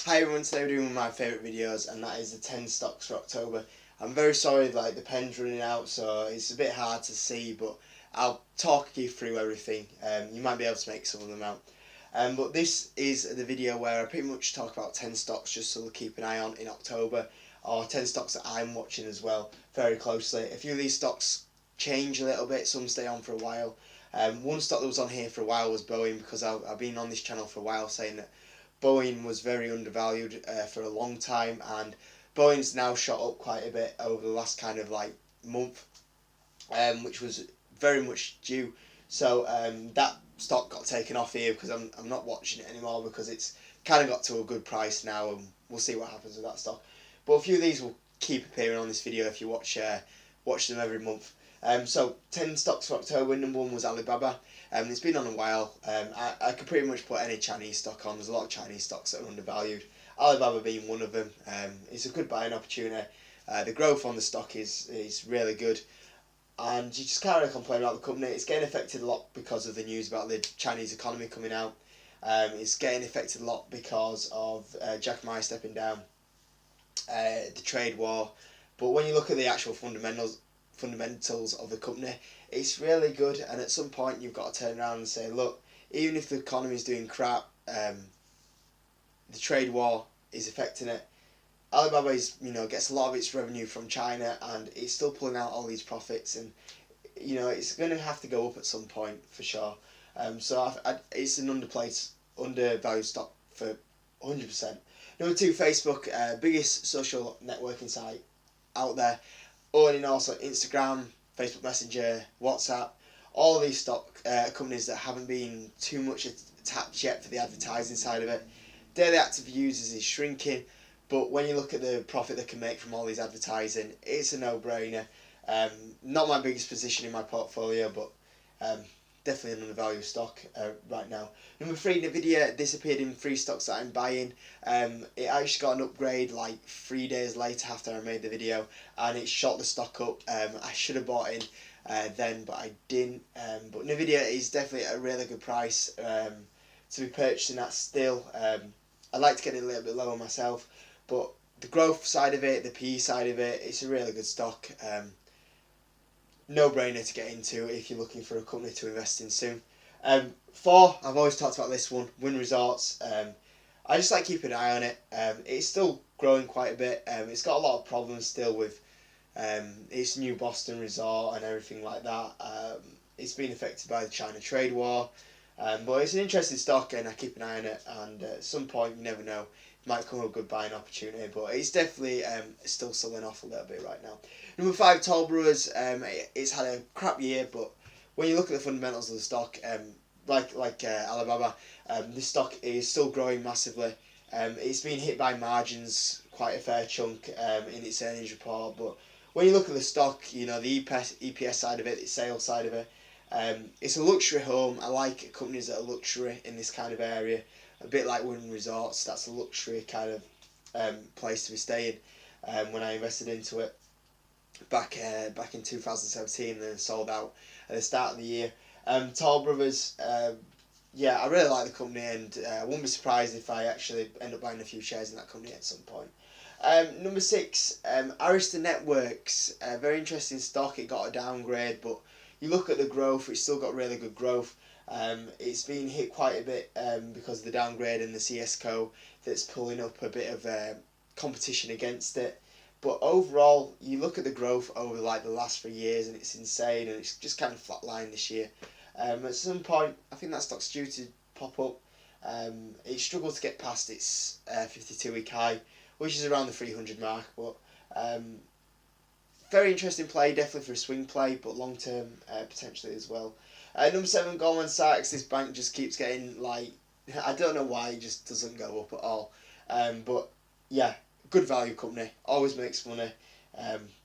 Hi everyone, today we're doing one of my favourite videos, and that is the 10 stocks for October. I'm very sorry, like the pen's running out, so it's a bit hard to see, but I'll talk you through everything. You might be able to make some of them out. But this is the video where I pretty much talk about 10 stocks just to keep an eye on in October, or 10 stocks that I'm watching as well very closely. A few of these stocks change a little bit, some stay on for a while. One stock that was on here for a while was Boeing, because I've been on this channel for a while saying that Boeing was very undervalued for a long time, and Boeing's now shot up quite a bit over the last kind of like month, which was very much due. So that stock got taken off here because I'm not watching it anymore, because it's kind of got to a good price now, and we'll see what happens with that stock. But a few of these will keep appearing on this video if you watch them every month. So 10 stocks for October. Number one was Alibaba. It's been on a while. I could pretty much put any Chinese stock on. There's a lot of Chinese stocks that are undervalued. Alibaba being one of them. It's a good buying opportunity. The growth on the stock is really good, and you just can't really complain about the company. It's getting affected a lot because of the news about the Chinese economy coming out. It's getting affected a lot because of Jack Ma stepping down, the trade war. But when you look at the actual fundamentals of the company, it's really good. And at some point, you've got to turn around and say, look, even if the economy is doing crap, the trade war is affecting it. Alibaba gets a lot of its revenue from China, and it's still pulling out all these profits, and it's going to have to go up at some point for sure. So it's an undervalued stock for 100%. Number two, Facebook, biggest social networking site out there, owning also Instagram, Facebook Messenger, WhatsApp, all of these stock companies that haven't been too much attached yet for the advertising side of it. Daily active users is shrinking, but when you look at the profit they can make from all these advertising, it's a no-brainer. Not my biggest position in my portfolio, but definitely an undervalued stock right now. Number three, Nvidia disappeared in three stocks that I'm buying. It actually got an upgrade like 3 days later after I made the video, and it shot the stock up. I should have bought in then, but I didn't. But Nvidia is definitely at a really good price to be purchasing at still. I'd like to get it a little bit lower myself, but the growth side of it, the PE side of it, it's a really good stock. No-brainer to get into if you're looking for a company to invest in soon. Four, I've always talked about this one, Wynn Resorts. I just like keeping an eye on it. It's still growing quite a bit. It's got a lot of problems still with its new Boston resort and everything like that. It's been affected by the China trade war. But it's an interesting stock, and I keep an eye on it, and at some point, you never know, it might come a good buying opportunity, but it's definitely still selling off a little bit right now. Number five, Toll Brothers. It's had a crap year, but when you look at the fundamentals of the stock, like Alibaba, this stock is still growing massively. It's been hit by margins quite a fair chunk in its earnings report, but when you look at the stock, the EPS side of it, the sales side of it, it's a luxury home. I like companies that are luxury in this kind of area, a bit like Wynn Resorts. That's a luxury kind of place to be staying. When I invested into it back in 2017, and then sold out at the start of the year. Toll Brothers, yeah, I really like the company, and I wouldn't be surprised if I actually end up buying a few shares in that company at some point. Number six, Arista Networks, very interesting stock. It got a downgrade, but you look at the growth, it's still got really good growth. It's been hit quite a bit because of the downgrade and the CSCO that's pulling up a bit of competition against it. But overall, you look at the growth over like the last 3 years, and it's insane, and it's just kind of flatlined this year. At some point, I think that stock's due to pop up. It struggled to get past its 52-week high, which is around the 300 mark, but very interesting play, definitely for a swing play, but long term potentially as well. Number seven, Goldman Sachs. This bank just keeps getting like, I don't know why it just doesn't go up at all. But yeah, good value company, always makes money,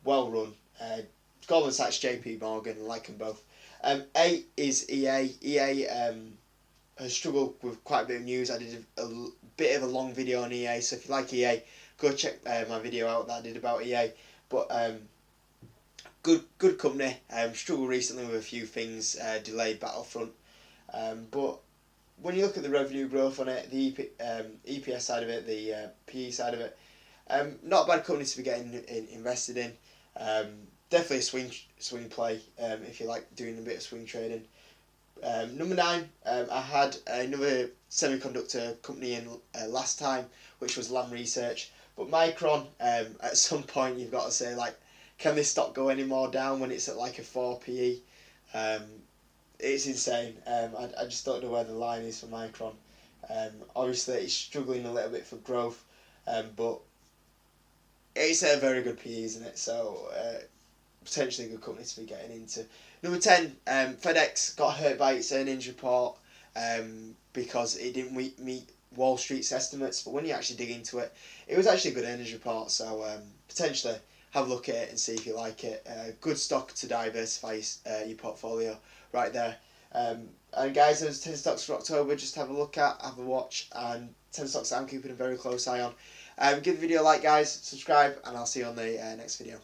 well run. Goldman Sachs, JP Morgan, I like them both. Eight is EA. EA has struggled with quite a bit of news. I did a bit of a long video on EA, so if you like EA, go check my video out that I did about EA. But good company. Struggled recently with a few things, delayed Battlefront, but when you look at the revenue growth on it, the EPS side of it, the PE side of it, not a bad company to be getting invested in. Definitely a swing play if you like doing a bit of swing trading. Number 9, I had another semiconductor company in last time, which was Lam Research. But Micron, at some point you've got to say, like, can this stock go any more down when it's at like a 4 PE? It's insane. I just don't know where the line is for Micron. Obviously it's struggling a little bit for growth, but it's a very good PE, isn't it? So potentially a good company to be getting into. Number 10, FedEx got hurt by its earnings report because it didn't meet Wall Street's estimates. But when you actually dig into it, it was actually a good earnings report. So potentially have a look at it and see if you like it. Good stock to diversify your portfolio right there. And guys, there's 10 stocks for October. Just have a look at, have a watch, and 10 stocks that I'm keeping a very close eye on. Give the video a like, guys, subscribe, and I'll see you on the next video.